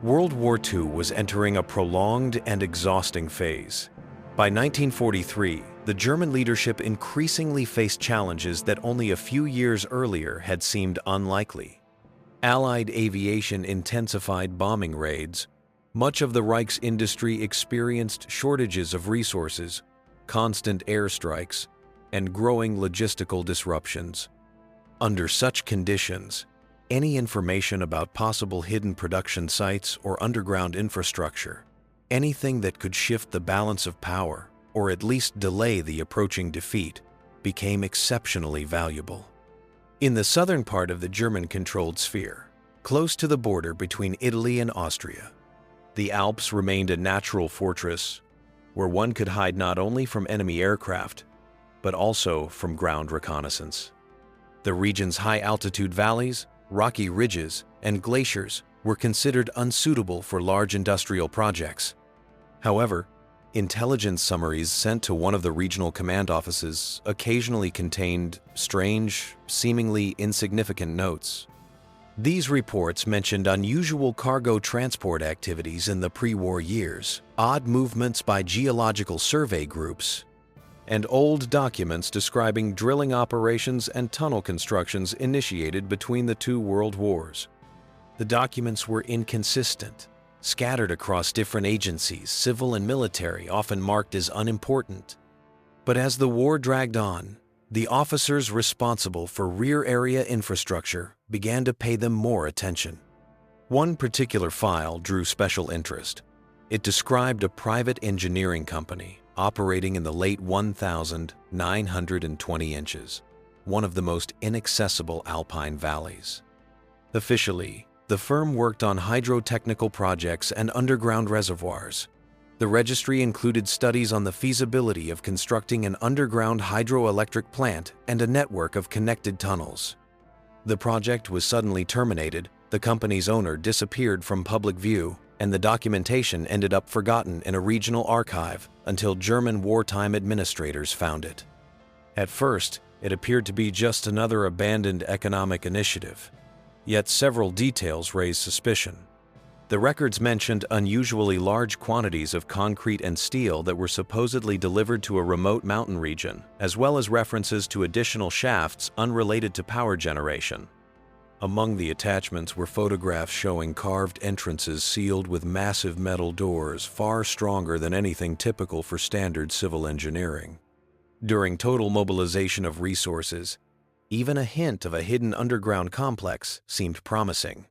World War II was entering a prolonged and exhausting phase. By 1943, the German leadership increasingly faced challenges that only a few years earlier had seemed unlikely. Allied aviation intensified bombing raids. Much of the Reich's industry experienced shortages of resources, constant airstrikes, and growing logistical disruptions. Under such conditions, any information about possible hidden production sites or underground infrastructure, anything that could shift the balance of power or at least delay the approaching defeat, became exceptionally valuable. In the southern part of the German-controlled sphere, close to the border between Italy and Austria, the Alps remained a natural fortress where one could hide not only from enemy aircraft, but also from ground reconnaissance. The region's high-altitude valleys, rocky ridges, and glaciers were considered unsuitable for large industrial projects. However, intelligence summaries sent to one of the regional command offices occasionally contained strange, seemingly insignificant notes. These reports mentioned unusual cargo transport activities in the pre-war years, odd movements by geological survey groups, and old documents describing drilling operations and tunnel constructions initiated between the two world wars. The documents were inconsistent, scattered across different agencies, civil and military, often marked as unimportant. But as the war dragged on, the officers responsible for rear area infrastructure began to pay them more attention. One particular file drew special interest. It described a private engineering company operating in the late 1,920 inches, one of the most inaccessible alpine valleys. Officially, the firm worked on hydrotechnical projects and underground reservoirs. The registry included studies on the feasibility of constructing an underground hydroelectric plant and a network of connected tunnels. The project was suddenly terminated, the company's owner disappeared from public view, and the documentation ended up forgotten in a regional archive until German wartime administrators found it. At first, it appeared to be just another abandoned economic initiative. Yet several details raised suspicion. The records mentioned unusually large quantities of concrete and steel that were supposedly delivered to a remote mountain region, as well as references to additional shafts unrelated to power generation. Among the attachments were photographs showing carved entrances sealed with massive metal doors far stronger than anything typical for standard civil engineering. During total mobilization of resources, even a hint of a hidden underground complex seemed promising.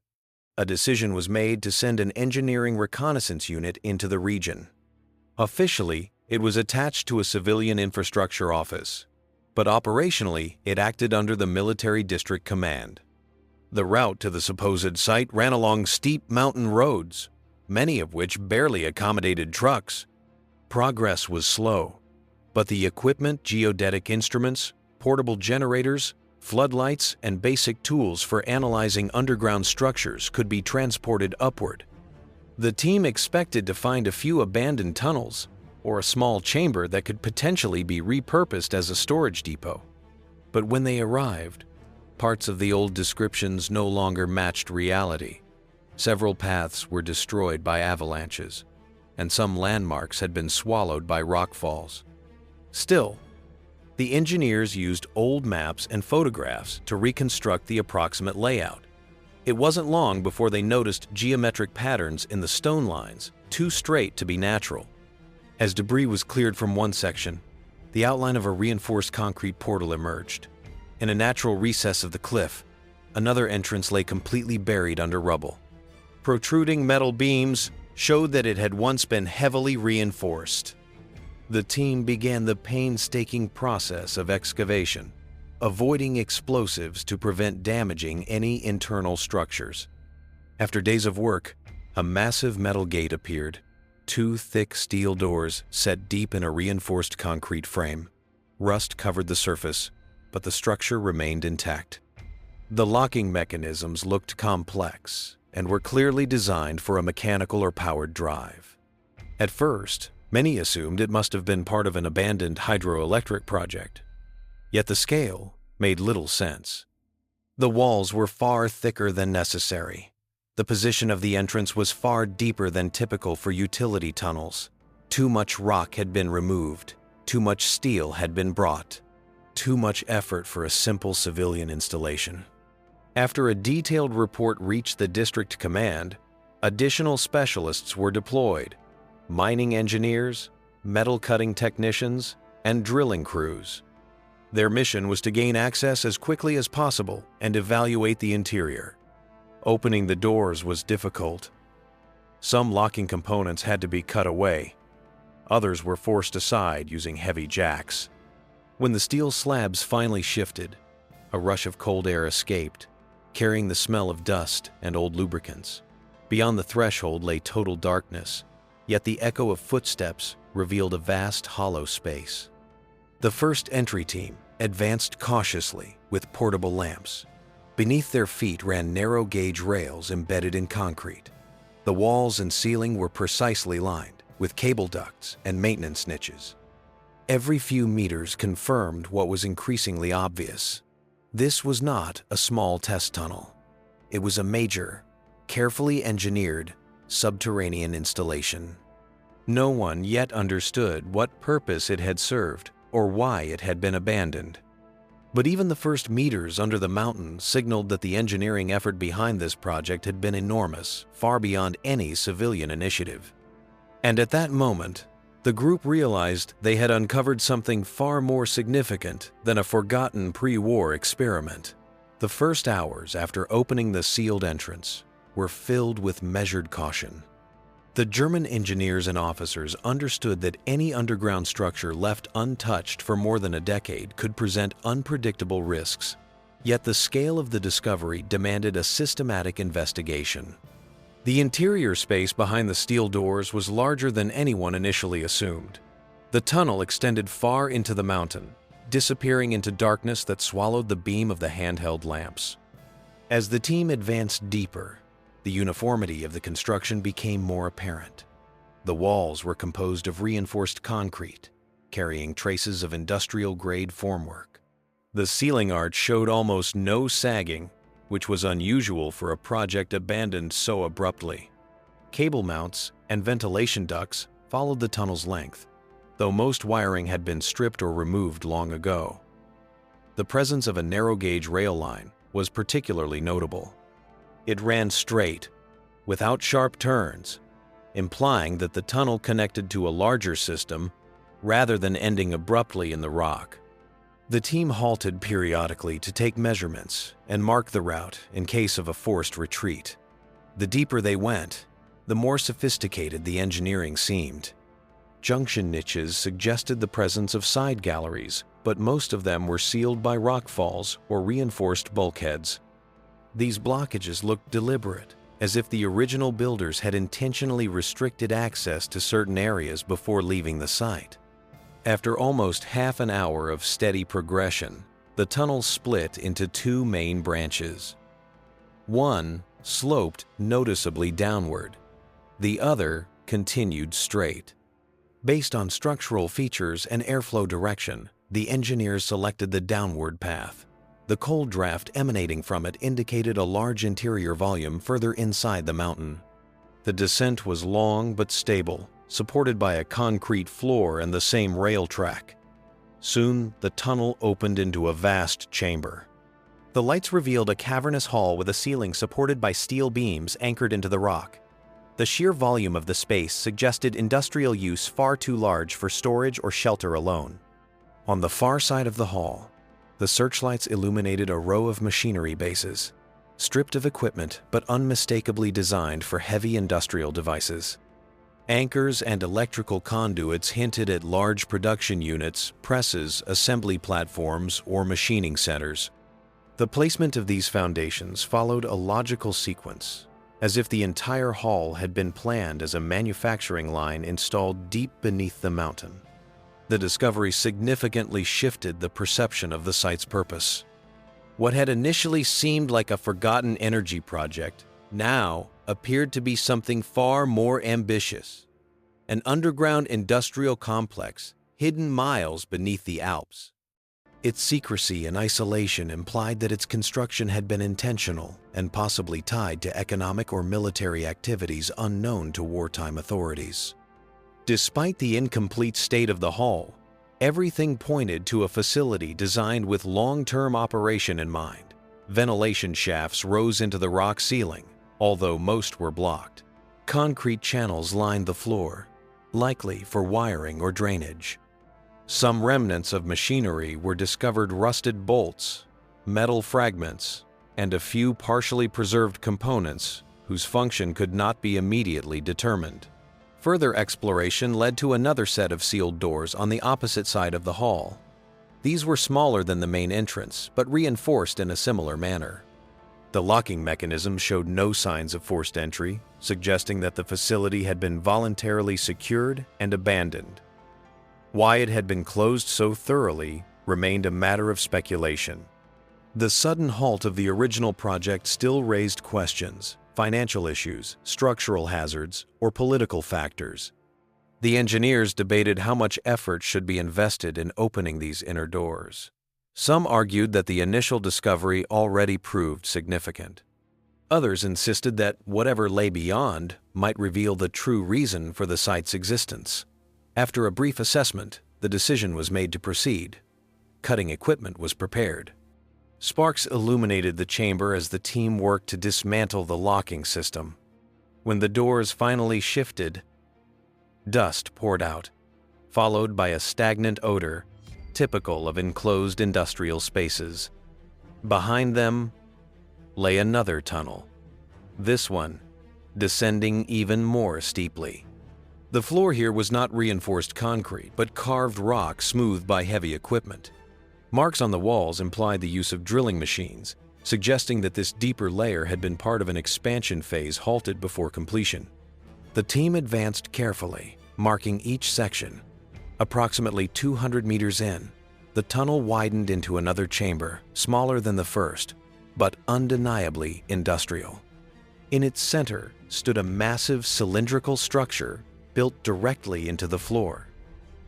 A decision was made to send an engineering reconnaissance unit into the region. Officially, it was attached to a civilian infrastructure office, but operationally, it acted under the Military District Command. The route to the supposed site ran along steep mountain roads, many of which barely accommodated trucks. Progress was slow, but the equipment, geodetic instruments, portable generators, floodlights, and basic tools for analyzing underground structures could be transported upward. The team expected to find a few abandoned tunnels or a small chamber that could potentially be repurposed as a storage depot. But when they arrived, parts of the old descriptions no longer matched reality. Several paths were destroyed by avalanches, and some landmarks had been swallowed by rockfalls. Still, the engineers used old maps and photographs to reconstruct the approximate layout. It wasn't long before they noticed geometric patterns in the stone lines, too straight to be natural. As debris was cleared from one section, the outline of a reinforced concrete portal emerged. In a natural recess of the cliff, another entrance lay completely buried under rubble. Protruding metal beams showed that it had once been heavily reinforced. The team began the painstaking process of excavation, avoiding explosives to prevent damaging any internal structures. After days of work, a massive metal gate appeared, two thick steel doors set deep in a reinforced concrete frame. Rust covered the surface, but the structure remained intact. The locking mechanisms looked complex and were clearly designed for a mechanical or powered drive. At first, many assumed it must have been part of an abandoned hydroelectric project. Yet the scale made little sense. The walls were far thicker than necessary, The position of the entrance was far deeper than typical for utility tunnels. Too much rock had been removed, too much steel had been brought, too much effort for a simple civilian installation. After a detailed report reached the district command, additional specialists were deployed: mining engineers, metal cutting technicians, and drilling crews. Their mission was to gain access as quickly as possible and evaluate the interior. Opening the doors was difficult. Some locking components had to be cut away. Others were forced aside using heavy jacks. When the steel slabs finally shifted, a rush of cold air escaped, carrying the smell of dust and old lubricants. Beyond the threshold lay total darkness, yet the echo of footsteps revealed a vast hollow space. The first entry team advanced cautiously with portable lamps. Beneath their feet ran narrow-gauge rails embedded in concrete. The walls and ceiling were precisely lined with cable ducts and maintenance niches. Every few meters confirmed what was increasingly obvious. This was not a small test tunnel. It was a major, carefully engineered, subterranean installation. No one yet understood what purpose it had served or why it had been abandoned. But even the first meters under the mountain signaled that the engineering effort behind this project had been enormous, far beyond any civilian initiative. And at that moment, the group realized they had uncovered something far more significant than a forgotten pre-war experiment. The first hours after opening the sealed entrance were filled with measured caution. The German engineers and officers understood that any underground structure left untouched for more than a decade could present unpredictable risks. Yet the scale of the discovery demanded a systematic investigation. The interior space behind the steel doors was larger than anyone initially assumed. The tunnel extended far into the mountain, disappearing into darkness that swallowed the beam of the handheld lamps. As the team advanced deeper, the uniformity of the construction became more apparent. The walls were composed of reinforced concrete, carrying traces of industrial-grade formwork. The ceiling arch showed almost no sagging, which was unusual for a project abandoned so abruptly. Cable mounts and ventilation ducts followed the tunnel's length, though most wiring had been stripped or removed long ago. The presence of a narrow-gauge rail line was particularly notable. It ran straight, without sharp turns, implying that the tunnel connected to a larger system rather than ending abruptly in the rock. The team halted periodically to take measurements and mark the route in case of a forced retreat. The deeper they went, the more sophisticated the engineering seemed. Junction niches suggested the presence of side galleries, but most of them were sealed by rock falls or reinforced bulkheads. These blockages looked deliberate, as if the original builders had intentionally restricted access to certain areas before leaving the site. After almost half an hour of steady progression, the tunnel split into two main branches. One sloped noticeably downward. The other continued straight. Based on structural features and airflow direction, the engineers selected the downward path. The cold draft emanating from it indicated a large interior volume further inside the mountain. The descent was long but stable, supported by a concrete floor and the same rail track. Soon, the tunnel opened into a vast chamber. The lights revealed a cavernous hall with a ceiling supported by steel beams anchored into the rock. The sheer volume of the space suggested industrial use far too large for storage or shelter alone. On the far side of the hall, the searchlights illuminated a row of machinery bases, stripped of equipment but unmistakably designed for heavy industrial devices. Anchors and electrical conduits hinted at large production units, presses, assembly platforms, or machining centers. The placement of these foundations followed a logical sequence, as if the entire hall had been planned as a manufacturing line installed deep beneath the mountain. The discovery significantly shifted the perception of the site's purpose. What had initially seemed like a forgotten energy project now appeared to be something far more ambitious: an underground industrial complex hidden miles beneath the Alps. Its secrecy and isolation implied that its construction had been intentional and possibly tied to economic or military activities unknown to wartime authorities. Despite the incomplete state of the hull, everything pointed to a facility designed with long-term operation in mind. Ventilation shafts rose into the rock ceiling, although most were blocked. Concrete channels lined the floor, likely for wiring or drainage. Some remnants of machinery were discovered: rusted bolts, metal fragments, and a few partially preserved components whose function could not be immediately determined. Further exploration led to another set of sealed doors on the opposite side of the hall. These were smaller than the main entrance, but reinforced in a similar manner. The locking mechanism showed no signs of forced entry, suggesting that the facility had been voluntarily secured and abandoned. Why it had been closed so thoroughly remained a matter of speculation. The sudden halt of the original project still raised questions: financial issues, structural hazards, or political factors. The engineers debated how much effort should be invested in opening these inner doors. Some argued that the initial discovery already proved significant. Others insisted that whatever lay beyond might reveal the true reason for the site's existence. After a brief assessment, the decision was made to proceed. Cutting equipment was prepared. Sparks illuminated the chamber as the team worked to dismantle the locking system. When the doors finally shifted, dust poured out, followed by a stagnant odor typical of enclosed industrial spaces. Behind them lay another tunnel, this one descending even more steeply. The floor here was not reinforced concrete, but carved rock smoothed by heavy equipment. Marks on the walls implied the use of drilling machines, suggesting that this deeper layer had been part of an expansion phase halted before completion. The team advanced carefully, marking each section. Approximately 200 meters in, the tunnel widened into another chamber, smaller than the first, but undeniably industrial. In its center stood a massive cylindrical structure built directly into the floor.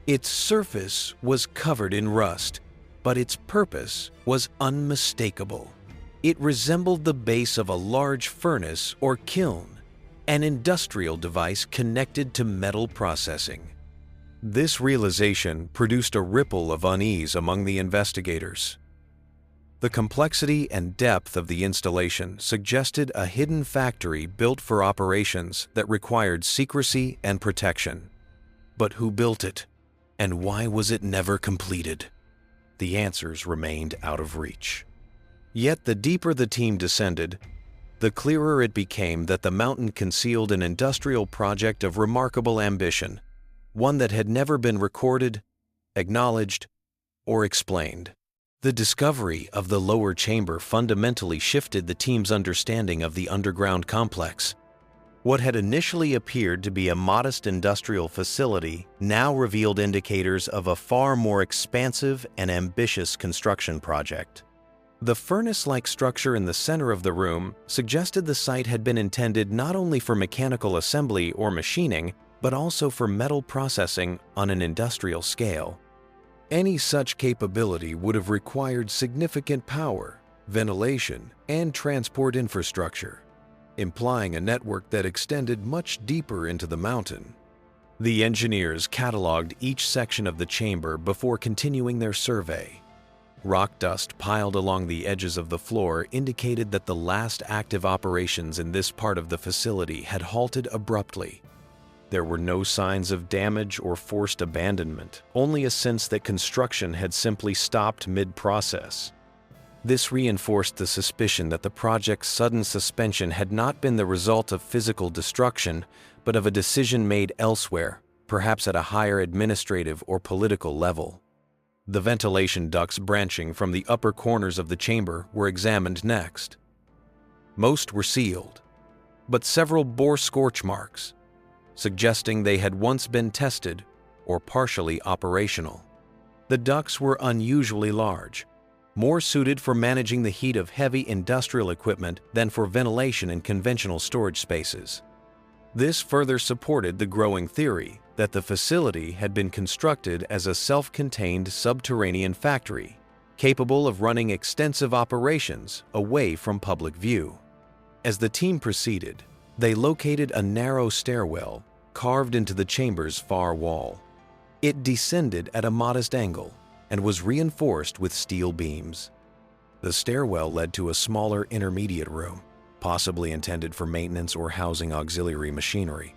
Its surface was covered in rust, but its purpose was unmistakable. It resembled the base of a large furnace or kiln, an industrial device connected to metal processing. This realization produced a ripple of unease among the investigators. The complexity and depth of the installation suggested a hidden factory built for operations that required secrecy and protection. But who built it, and why was it never completed? The answers remained out of reach. Yet the deeper the team descended, the clearer it became that the mountain concealed an industrial project of remarkable ambition, one that had never been recorded, acknowledged, or explained. The discovery of the lower chamber fundamentally shifted the team's understanding of the underground complex. What had initially appeared to be a modest industrial facility now revealed indicators of a far more expansive and ambitious construction project. The furnace-like structure in the center of the room suggested the site had been intended not only for mechanical assembly or machining, but also for metal processing on an industrial scale. Any such capability would have required significant power, ventilation, and transport infrastructure, implying a network that extended much deeper into the mountain. The engineers cataloged each section of the chamber before continuing their survey. Rock dust piled along the edges of the floor indicated that the last active operations in this part of the facility had halted abruptly. There were no signs of damage or forced abandonment, only a sense that construction had simply stopped mid-process. This reinforced the suspicion that the project's sudden suspension had not been the result of physical destruction, but of a decision made elsewhere, perhaps at a higher administrative or political level. The ventilation ducts branching from the upper corners of the chamber were examined next. Most were sealed, but several bore scorch marks, suggesting they had once been tested or partially operational. The ducts were unusually large, more suited for managing the heat of heavy industrial equipment than for ventilation in conventional storage spaces. This further supported the growing theory that the facility had been constructed as a self-contained subterranean factory, capable of running extensive operations away from public view. As the team proceeded, they located a narrow stairwell carved into the chamber's far wall. It descended at a modest angle and was reinforced with steel beams. The stairwell led to a smaller intermediate room, possibly intended for maintenance or housing auxiliary machinery.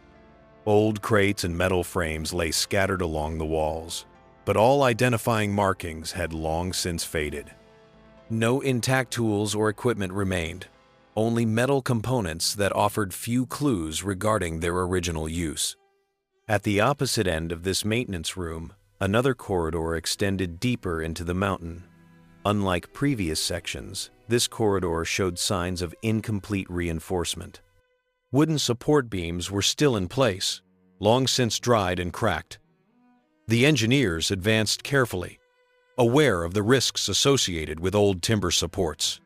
Old crates and metal frames lay scattered along the walls, but all identifying markings had long since faded. No intact tools or equipment remained, only metal components that offered few clues regarding their original use. At the opposite end of this maintenance room, another corridor extended deeper into the mountain. Unlike previous sections, this corridor showed signs of incomplete reinforcement. Wooden support beams were still in place, long since dried and cracked. The engineers advanced carefully, aware of the risks associated with old timber supports.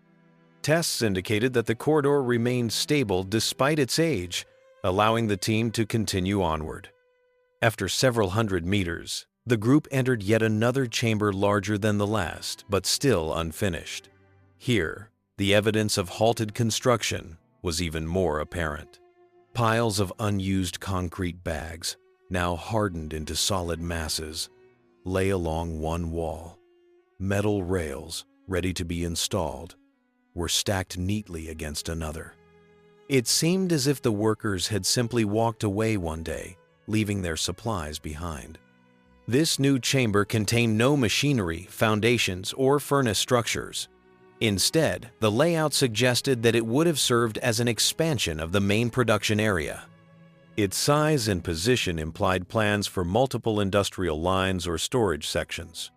Tests indicated that the corridor remained stable despite its age, allowing the team to continue onward. After several hundred meters, the group entered yet another chamber larger than the last, but still unfinished. Here, the evidence of halted construction was even more apparent. Piles of unused concrete bags, now hardened into solid masses, lay along one wall. Metal rails, ready to be installed, were stacked neatly against another. It seemed as if the workers had simply walked away one day, leaving their supplies behind. This new chamber contained no machinery, foundations, or furnace structures. Instead, the layout suggested that it would have served as an expansion of the main production area. Its size and position implied plans for multiple industrial lines or storage sections.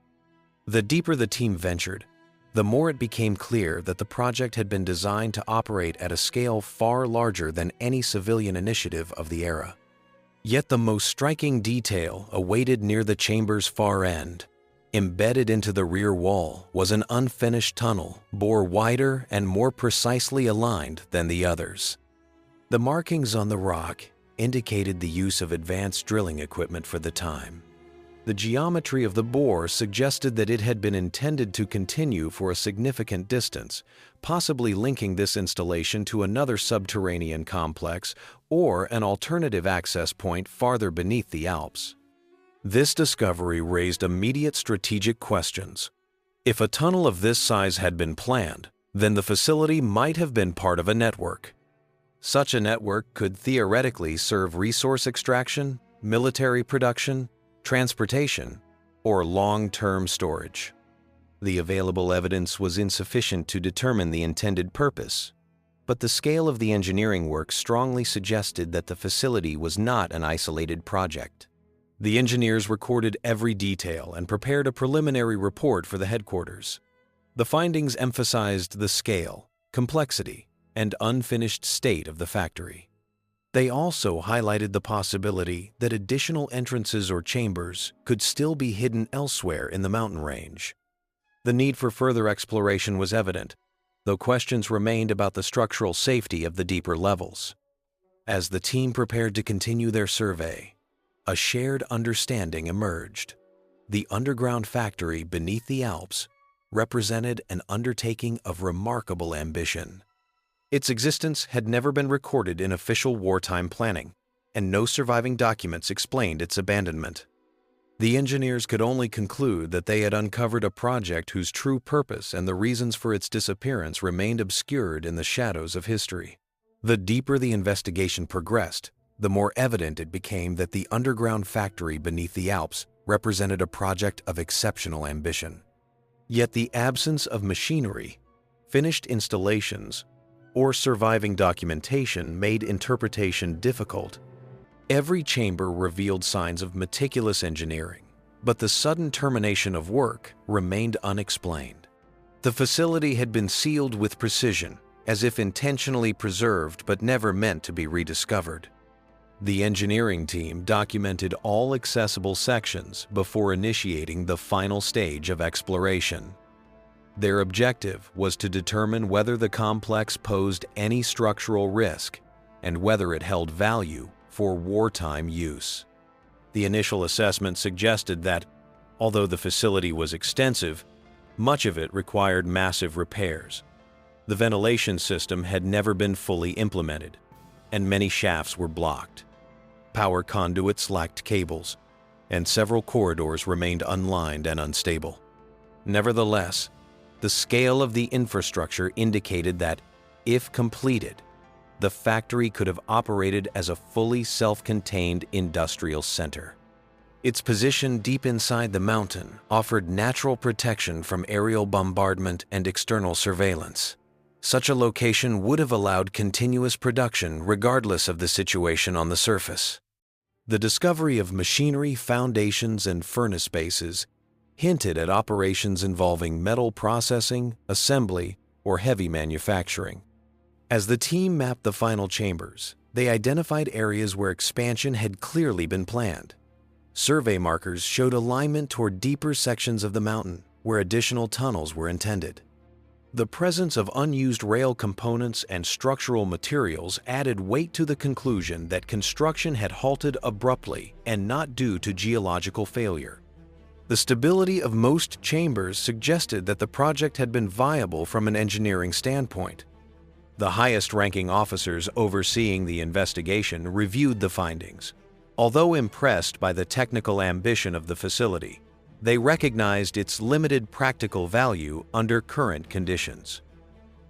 The deeper the team ventured, the more it became clear that the project had been designed to operate at a scale far larger than any civilian initiative of the era. Yet the most striking detail awaited near the chamber's far end. Embedded into the rear wall was an unfinished tunnel, bore wider and more precisely aligned than the others. The markings on the rock indicated the use of advanced drilling equipment for the time. The geometry of the bore suggested that it had been intended to continue for a significant distance, possibly linking this installation to another subterranean complex or an alternative access point farther beneath the Alps. This discovery raised immediate strategic questions. If a tunnel of this size had been planned, then the facility might have been part of a network. Such a network could theoretically serve resource extraction, military production, transportation, or long-term storage. The available evidence was insufficient to determine the intended purpose, but the scale of the engineering work strongly suggested that the facility was not an isolated project. The engineers recorded every detail and prepared a preliminary report for the headquarters. The findings emphasized the scale, complexity, and unfinished state of the factory. They also highlighted the possibility that additional entrances or chambers could still be hidden elsewhere in the mountain range. The need for further exploration was evident, though questions remained about the structural safety of the deeper levels. As the team prepared to continue their survey, a shared understanding emerged. The underground factory beneath the Alps represented an undertaking of remarkable ambition. Its existence had never been recorded in official wartime planning, and no surviving documents explained its abandonment. The engineers could only conclude that they had uncovered a project whose true purpose and the reasons for its disappearance remained obscured in the shadows of history. The deeper the investigation progressed, the more evident it became that the underground factory beneath the Alps represented a project of exceptional ambition. Yet the absence of machinery, finished installations, or surviving documentation made interpretation difficult. Every chamber revealed signs of meticulous engineering, but the sudden termination of work remained unexplained. The facility had been sealed with precision, as if intentionally preserved but never meant to be rediscovered. The engineering team documented all accessible sections before initiating the final stage of exploration. Their objective was to determine whether the complex posed any structural risk and whether it held value for wartime use. The initial assessment suggested that, although the facility was extensive, Much of it required massive repairs. The ventilation system had never been fully implemented, and many shafts were blocked. Power conduits lacked cables, and several corridors remained unlined and unstable. Nevertheless, the scale of the infrastructure indicated that, if completed, the factory could have operated as a fully self-contained industrial center. Its position deep inside the mountain offered natural protection from aerial bombardment and external surveillance. Such a location would have allowed continuous production regardless of the situation on the surface. The discovery of machinery, foundations, and furnace bases hinted at operations involving metal processing, assembly, or heavy manufacturing. As the team mapped the final chambers, they identified areas where expansion had clearly been planned. Survey markers showed alignment toward deeper sections of the mountain, where additional tunnels were intended. The presence of unused rail components and structural materials added weight to the conclusion that construction had halted abruptly and not due to geological failure. The stability of most chambers suggested that the project had been viable from an engineering standpoint. The highest-ranking officers overseeing the investigation reviewed the findings. Although impressed by the technical ambition of the facility, they recognized its limited practical value under current conditions.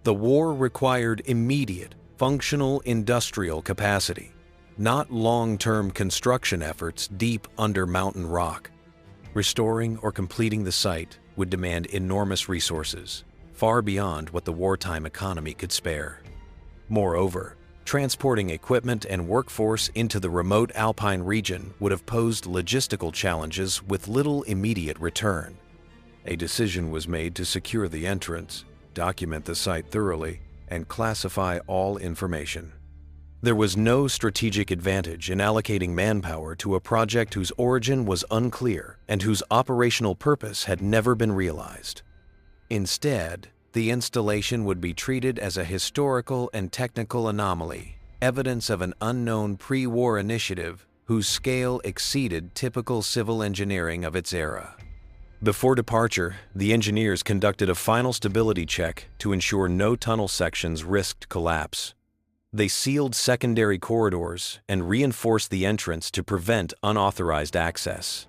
The war required immediate, functional industrial capacity, not long-term construction efforts deep under mountain rock. Restoring or completing the site would demand enormous resources, far beyond what the wartime economy could spare. Moreover, transporting equipment and workforce into the remote alpine region would have posed logistical challenges with little immediate return. A decision was made to secure the entrance, document the site thoroughly, and classify all information. There was no strategic advantage in allocating manpower to a project whose origin was unclear and whose operational purpose had never been realized. Instead, the installation would be treated as a historical and technical anomaly, evidence of an unknown pre-war initiative whose scale exceeded typical civil engineering of its era. Before departure, the engineers conducted a final stability check to ensure no tunnel sections risked collapse. They sealed secondary corridors and reinforced the entrance to prevent unauthorized access.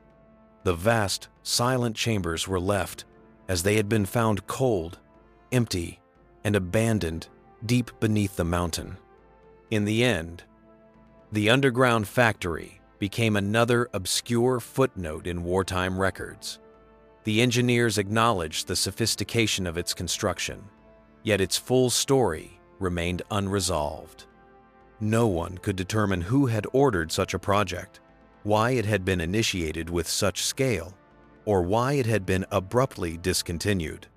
The vast, silent chambers were left as they had been found cold, empty, and abandoned deep beneath the mountain. In the end, the underground factory became another obscure footnote in wartime records. The engineers acknowledged the sophistication of its construction, yet its full story remained unresolved. No one could determine who had ordered such a project, why it had been initiated with such scale, or why it had been abruptly discontinued.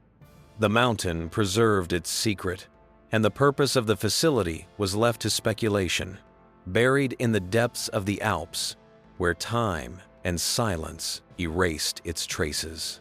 The mountain preserved its secret, and the purpose of the facility was left to speculation, buried in the depths of the Alps, where time and silence erased its traces.